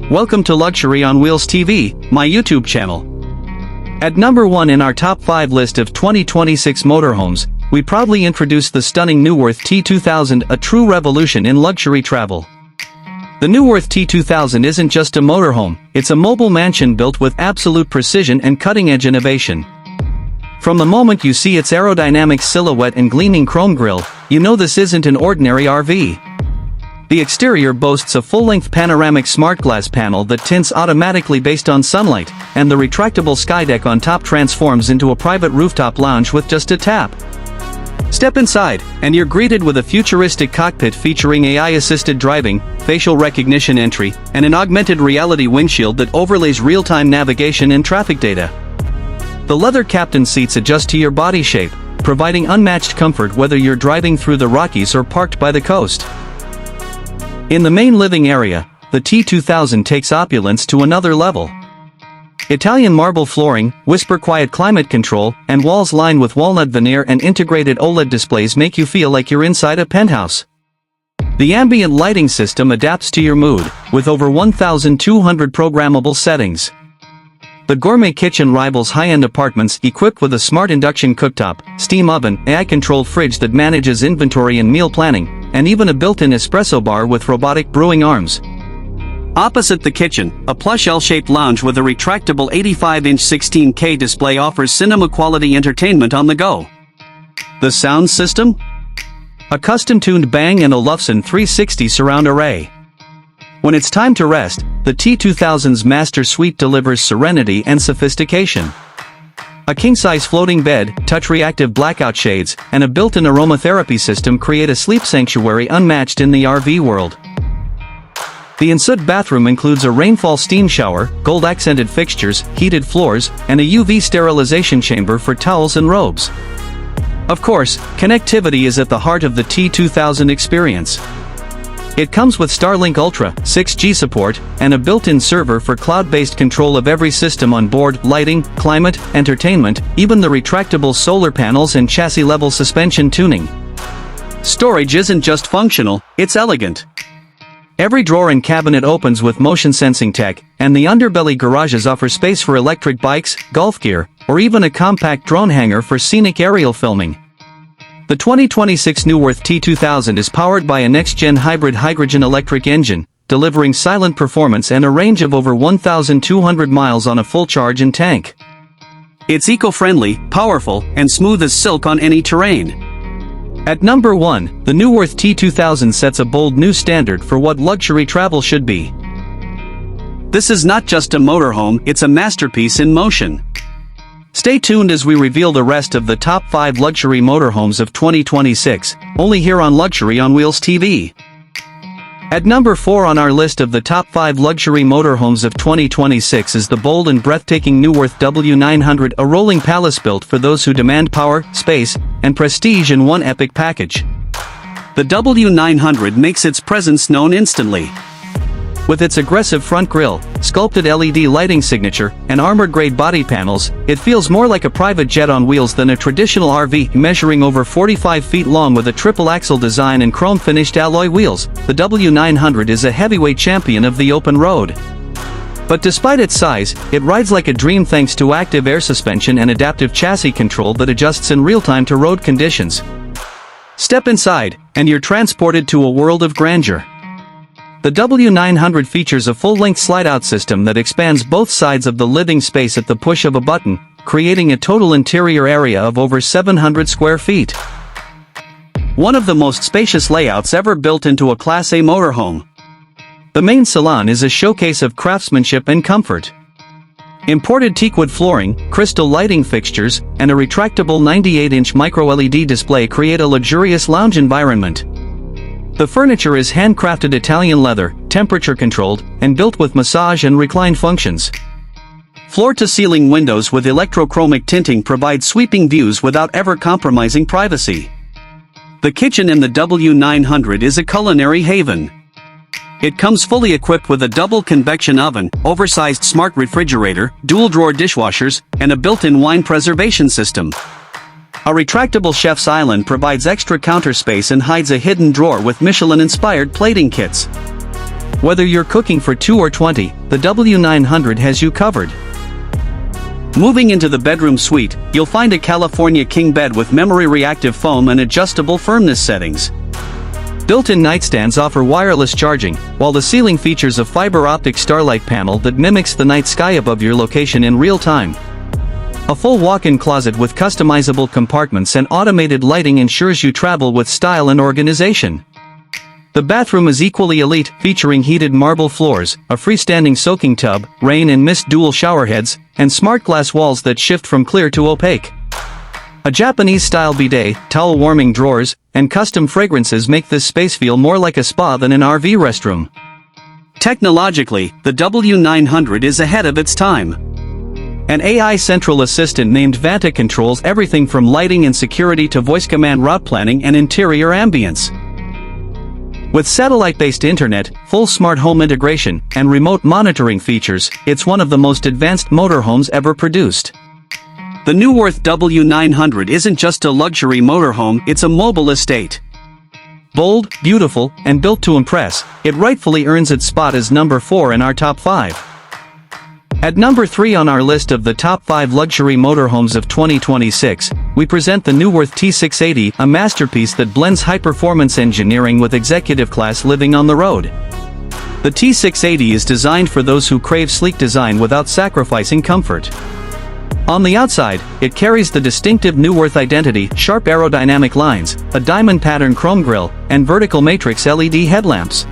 Welcome to Luxury on Wheels TV, my YouTube channel. At number 1 in our top 5 list of 2026 motorhomes, we proudly introduce the stunning Neuwerth T2000, a true revolution in luxury travel. The Neuwerth T2000 isn't just a motorhome, it's a mobile mansion built with absolute precision and cutting-edge innovation. From the moment you see its aerodynamic silhouette and gleaming chrome grille, you know this isn't an ordinary RV. The exterior boasts a full-length panoramic smart glass panel that tints automatically based on sunlight, and the retractable skydeck on top transforms into a private rooftop lounge with just a tap. Step inside, and you're greeted with a futuristic cockpit featuring AI-assisted driving, facial recognition entry, and an augmented reality windshield that overlays real-time navigation and traffic data. The leather captain seats adjust to your body shape, providing unmatched comfort whether you're driving through the Rockies or parked by the coast. In the main living area, the T2000 takes opulence to another level. Italian marble flooring, whisper-quiet climate control, and walls lined with walnut veneer and integrated OLED displays make you feel like you're inside a penthouse. The ambient lighting system adapts to your mood, with over 1,200 programmable settings. The gourmet kitchen rivals high-end apartments equipped with a smart induction cooktop, steam oven, AI-controlled fridge that manages inventory and meal planning, and even a built-in espresso bar with robotic brewing arms. Opposite the kitchen, a plush L-shaped lounge with a retractable 85-inch 16K display offers cinema-quality entertainment on the go. The sound system? A custom-tuned Bang & Olufsen 360 surround array. When it's time to rest, the T2000's master suite delivers serenity and sophistication. A king-size floating bed, touch-reactive blackout shades, and a built-in aromatherapy system create a sleep sanctuary unmatched in the RV world. The ensuite bathroom includes a rainfall steam shower, gold-accented fixtures, heated floors, and a UV sterilization chamber for towels and robes. Of course, connectivity is at the heart of the T2000 experience. It comes with Starlink Ultra, 6G support, and a built-in server for cloud-based control of every system on board: lighting, climate, entertainment, even the retractable solar panels and chassis-level suspension tuning. Storage isn't just functional, it's elegant. Every drawer and cabinet opens with motion-sensing tech, and the underbelly garages offer space for electric bikes, golf gear, or even a compact drone hangar for scenic aerial filming. The 2026 Neuwerth T2000 is powered by a next-gen hybrid hydrogen-electric engine, delivering silent performance and a range of over 1,200 miles on a full charge and tank. It's eco-friendly, powerful, and smooth as silk on any terrain. At number 1, the Neuwerth T2000 sets a bold new standard for what luxury travel should be. This is not just a motorhome, it's a masterpiece in motion. Stay tuned as we reveal the rest of the top 5 luxury motorhomes of 2026, only here on Luxury on Wheels TV. At number 4 on our list of the top 5 luxury motorhomes of 2026 is the bold and breathtaking Neuwerth W900, a rolling palace built for those who demand power, space, and prestige in one epic package. The W900 makes its presence known instantly. With its aggressive front grille, sculpted LED lighting signature, and armored-grade body panels, it feels more like a private jet on wheels than a traditional RV. Measuring over 45 feet long with a triple-axle design and chrome-finished alloy wheels, the W900 is a heavyweight champion of the open road. But despite its size, it rides like a dream thanks to active air suspension and adaptive chassis control that adjusts in real time to road conditions. Step inside, and you're transported to a world of grandeur. The W900 features a full-length slide-out system that expands both sides of the living space at the push of a button, creating a total interior area of over 700 square feet. One of the most spacious layouts ever built into a Class A motorhome. The main salon is a showcase of craftsmanship and comfort. Imported teakwood flooring, crystal lighting fixtures, and a retractable 98-inch micro-LED display create a luxurious lounge environment. The furniture is handcrafted Italian leather, temperature-controlled, and built with massage and recline functions. Floor-to-ceiling windows with electrochromic tinting provide sweeping views without ever compromising privacy. The kitchen in the W900 is a culinary haven. It comes fully equipped with a double convection oven, oversized smart refrigerator, dual-drawer dishwashers, and a built-in wine preservation system. A retractable chef's island provides extra counter space and hides a hidden drawer with Michelin-inspired plating kits. Whether you're cooking for 2 or 20, the W900 has you covered. Moving into the bedroom suite, you'll find a California king bed with memory reactive foam and adjustable firmness settings. Built-in nightstands offer wireless charging, while the ceiling features a fiber optic starlight panel that mimics the night sky above your location in real time. A full walk-in closet with customizable compartments and automated lighting ensures you travel with style and organization. The bathroom is equally elite, featuring heated marble floors, a freestanding soaking tub, rain and mist dual shower heads, and smart glass walls that shift from clear to opaque. A Japanese-style bidet, towel warming drawers, and custom fragrances make this space feel more like a spa than an RV restroom. Technologically, the W900 is ahead of its time. An AI central assistant named Vanta controls everything from lighting and security to voice command route planning and interior ambience. With satellite-based internet, full smart home integration, and remote monitoring features, it's one of the most advanced motorhomes ever produced. The Neuworth W900 isn't just a luxury motorhome, it's a mobile estate. Bold, beautiful, and built to impress, it rightfully earns its spot as number 4 in our top 5. At number 3 on our list of the top 5 luxury motorhomes of 2026, we present the Neuworth T680, a masterpiece that blends high-performance engineering with executive-class living on the road. The T680 is designed for those who crave sleek design without sacrificing comfort. On the outside, it carries the distinctive Neuworth identity, sharp aerodynamic lines, a diamond pattern chrome grille, and vertical matrix LED headlamps.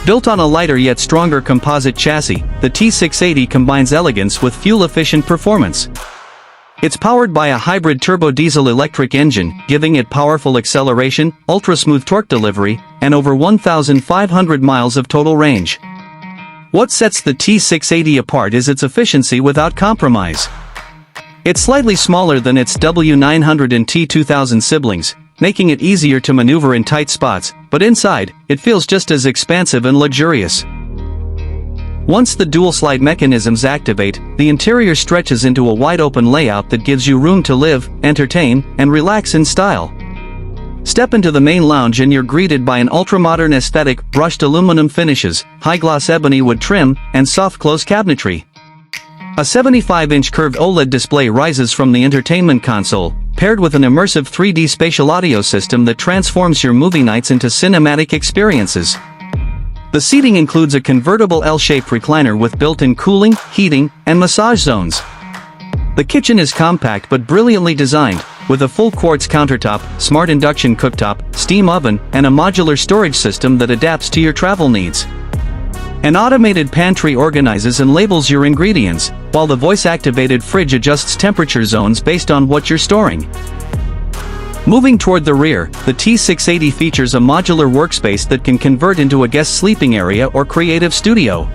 Built on a lighter yet stronger composite chassis, the T680 combines elegance with fuel-efficient performance. It's powered by a hybrid turbo-diesel-electric engine, giving it powerful acceleration, ultra-smooth torque delivery, and over 1,500 miles of total range. What sets the T680 apart is its efficiency without compromise. It's slightly smaller than its W900 and T2000 siblings, making it easier to maneuver in tight spots, but inside, it feels just as expansive and luxurious. Once the dual slide mechanisms activate, the interior stretches into a wide-open layout that gives you room to live, entertain, and relax in style. Step into the main lounge and you're greeted by an ultra-modern aesthetic, brushed aluminum finishes, high-gloss ebony wood trim, and soft-close cabinetry. A 75-inch curved OLED display rises from the entertainment console, paired with an immersive 3D spatial audio system that transforms your movie nights into cinematic experiences. The seating includes a convertible L-shaped recliner with built-in cooling, heating, and massage zones. The kitchen is compact but brilliantly designed, with a full quartz countertop, smart induction cooktop, steam oven, and a modular storage system that adapts to your travel needs. An automated pantry organizes and labels your ingredients, while the voice-activated fridge adjusts temperature zones based on what you're storing. Moving toward the rear, the T680 features a modular workspace that can convert into a guest sleeping area or creative studio.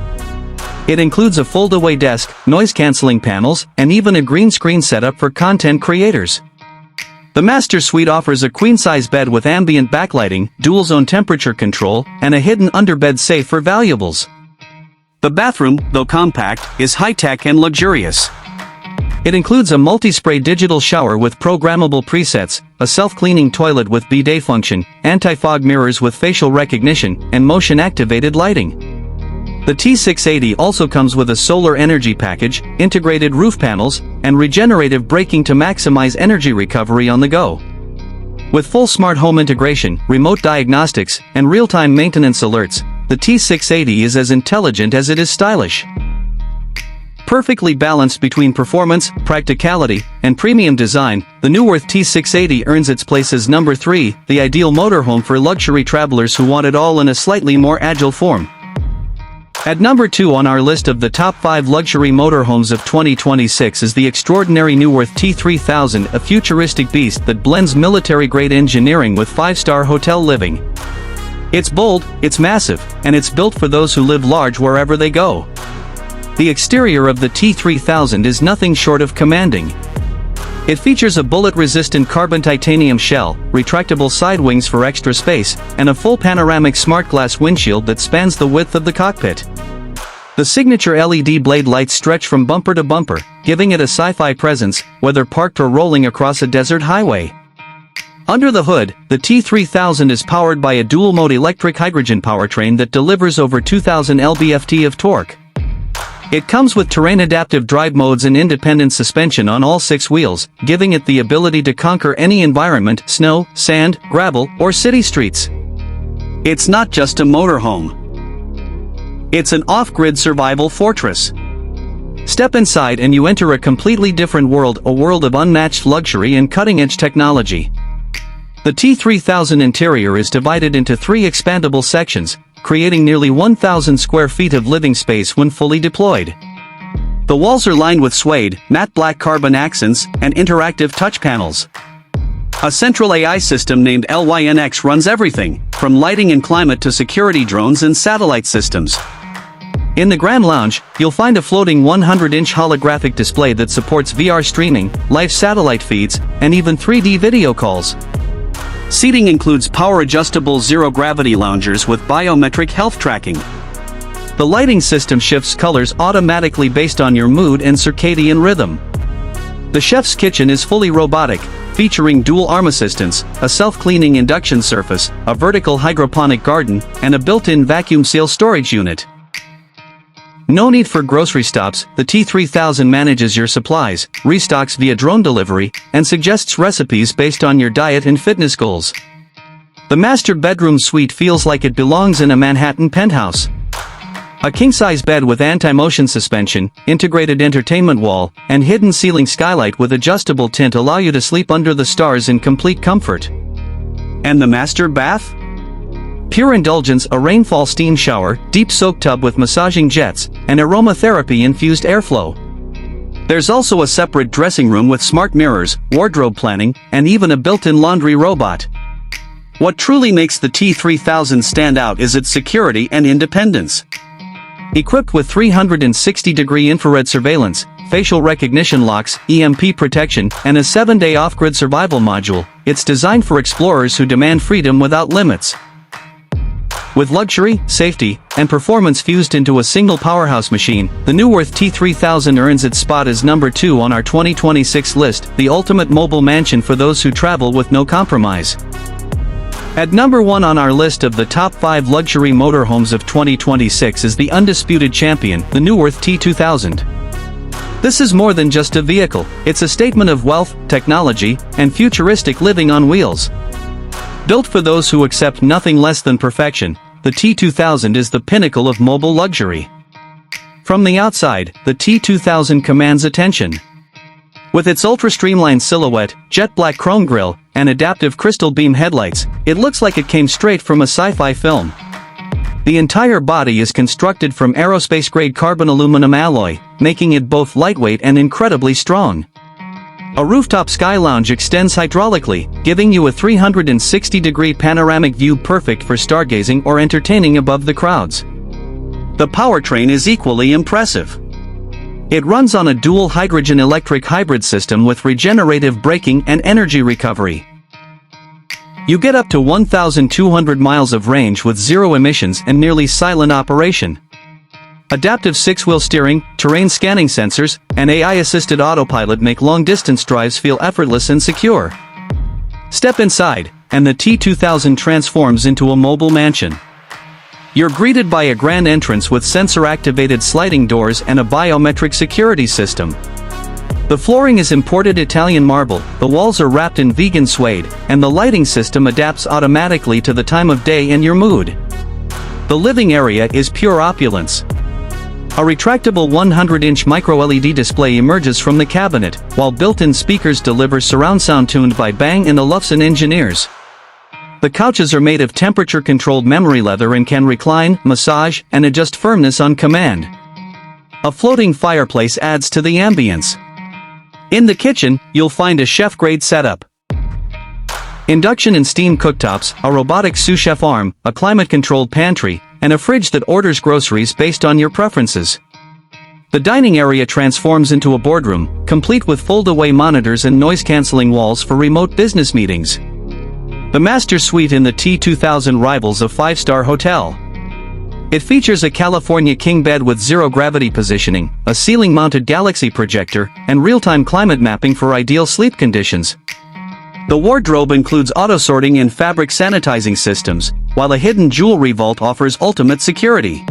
It includes a fold-away desk, noise-canceling panels, and even a green screen setup for content creators. The master suite offers a queen-size bed with ambient backlighting, dual-zone temperature control, and a hidden underbed safe for valuables. The bathroom, though compact, is high-tech and luxurious. It includes a multi-spray digital shower with programmable presets, a self-cleaning toilet with bidet function, anti-fog mirrors with facial recognition, and motion-activated lighting. The T680 also comes with a solar energy package, integrated roof panels, and regenerative braking to maximize energy recovery on the go. With full smart home integration, remote diagnostics, and real-time maintenance alerts, the T680 is as intelligent as it is stylish. Perfectly balanced between performance, practicality, and premium design, the Neuworth T680 earns its place as number 3, the ideal motorhome for luxury travelers who want it all in a slightly more agile form. At number 2 on our list of the top 5 luxury motorhomes of 2026 is the extraordinary Neuworth T3000, a futuristic beast that blends military-grade engineering with 5-star hotel living. It's bold, it's massive, and it's built for those who live large wherever they go. The exterior of the T3000 is nothing short of commanding. It features a bullet-resistant carbon titanium shell, retractable side wings for extra space, and a full panoramic smart glass windshield that spans the width of the cockpit. The signature LED blade lights stretch from bumper to bumper, giving it a sci-fi presence, whether parked or rolling across a desert highway. Under the hood, the T3000 is powered by a dual-mode electric hydrogen powertrain that delivers over 2,000 lb-ft of torque. It comes with terrain-adaptive drive modes and independent suspension on all 6 wheels, giving it the ability to conquer any environment: snow, sand, gravel, or city streets. It's not just a motorhome. It's an off-grid survival fortress. Step inside and you enter a completely different world, a world of unmatched luxury and cutting-edge technology. The T3000 interior is divided into 3 expandable sections, creating nearly 1,000 square feet of living space when fully deployed. The walls are lined with suede, matte black carbon accents, and interactive touch panels. A central AI system named LYNX runs everything, from lighting and climate to security drones and satellite systems. In the Grand Lounge, you'll find a floating 100-inch holographic display that supports VR streaming, live satellite feeds, and even 3D video calls. Seating includes power-adjustable zero-gravity loungers with biometric health tracking. The lighting system shifts colors automatically based on your mood and circadian rhythm. The chef's kitchen is fully robotic, featuring dual arm assistance, a self-cleaning induction surface, a vertical hydroponic garden, and a built-in vacuum seal storage unit. No need for grocery stops, the T3000 manages your supplies, restocks via drone delivery, and suggests recipes based on your diet and fitness goals. The master bedroom suite feels like it belongs in a Manhattan penthouse. A king-size bed with anti-motion suspension, integrated entertainment wall, and hidden ceiling skylight with adjustable tint allow you to sleep under the stars in complete comfort. And the master bath? Pure indulgence, a rainfall steam shower, deep soak tub with massaging jets, and aromatherapy-infused airflow. There's also a separate dressing room with smart mirrors, wardrobe planning, and even a built-in laundry robot. What truly makes the T3000 stand out is its security and independence. Equipped with 360-degree infrared surveillance, facial recognition locks, EMP protection, and a 7-day off-grid survival module, it's designed for explorers who demand freedom without limits. With luxury, safety, and performance fused into a single powerhouse machine, the Neuworth T3000 earns its spot as number 2 on our 2026 list, the ultimate mobile mansion for those who travel with no compromise. At number 1 on our list of the top 5 luxury motorhomes of 2026 is the undisputed champion, the Neuworth T2000. This is more than just a vehicle, it's a statement of wealth, technology, and futuristic living on wheels. Built for those who accept nothing less than perfection, the T2000 is the pinnacle of mobile luxury. From the outside, the T2000 commands attention. With its ultra-streamlined silhouette, jet black chrome grille, and adaptive crystal beam headlights, it looks like it came straight from a sci-fi film. The entire body is constructed from aerospace-grade carbon aluminum alloy, making it both lightweight and incredibly strong. A rooftop sky lounge extends hydraulically, giving you a 360-degree panoramic view perfect for stargazing or entertaining above the crowds. The powertrain is equally impressive. It runs on a dual hydrogen electric hybrid system with regenerative braking and energy recovery. You get up to 1,200 miles of range with zero emissions and nearly silent operation. Adaptive 6-wheel steering, terrain scanning sensors, and AI-assisted autopilot make long-distance drives feel effortless and secure. Step inside, and the T2000 transforms into a mobile mansion. You're greeted by a grand entrance with sensor-activated sliding doors and a biometric security system. The flooring is imported Italian marble, the walls are wrapped in vegan suede, and the lighting system adapts automatically to the time of day and your mood. The living area is pure opulence. A retractable 100-inch micro-LED display emerges from the cabinet, while built-in speakers deliver surround sound tuned by Bang & Olufsen engineers. The couches are made of temperature-controlled memory leather and can recline, massage, and adjust firmness on command. A floating fireplace adds to the ambience. In the kitchen, you'll find a chef-grade setup. Induction and steam cooktops, a robotic sous chef arm, a climate-controlled pantry, and a fridge that orders groceries based on your preferences. The dining area transforms into a boardroom, complete with fold-away monitors and noise-canceling walls for remote business meetings. The master suite in the T2000 rivals a 5-star hotel. It features a California king bed with zero-gravity positioning, a ceiling-mounted galaxy projector, and real-time climate mapping for ideal sleep conditions. The wardrobe includes auto-sorting and fabric sanitizing systems, while a hidden jewelry vault offers ultimate security.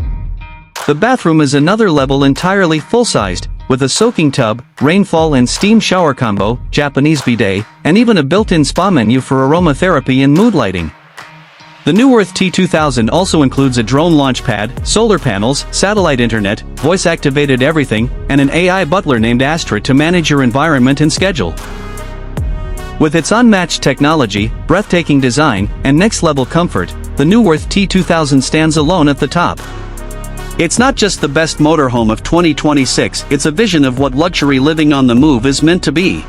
The bathroom is another level, entirely full-sized, with a soaking tub, rainfall and steam shower combo, Japanese bidet, and even a built-in spa menu for aromatherapy and mood lighting. The new Worth T2000 also includes a drone launch pad, solar panels, satellite internet, voice-activated everything, and an AI butler named Astra to manage your environment and schedule. With its unmatched technology, breathtaking design, and next-level comfort, the new Worth T2000 stands alone at the top. It's not just the best motorhome of 2026, it's a vision of what luxury living on the move is meant to be.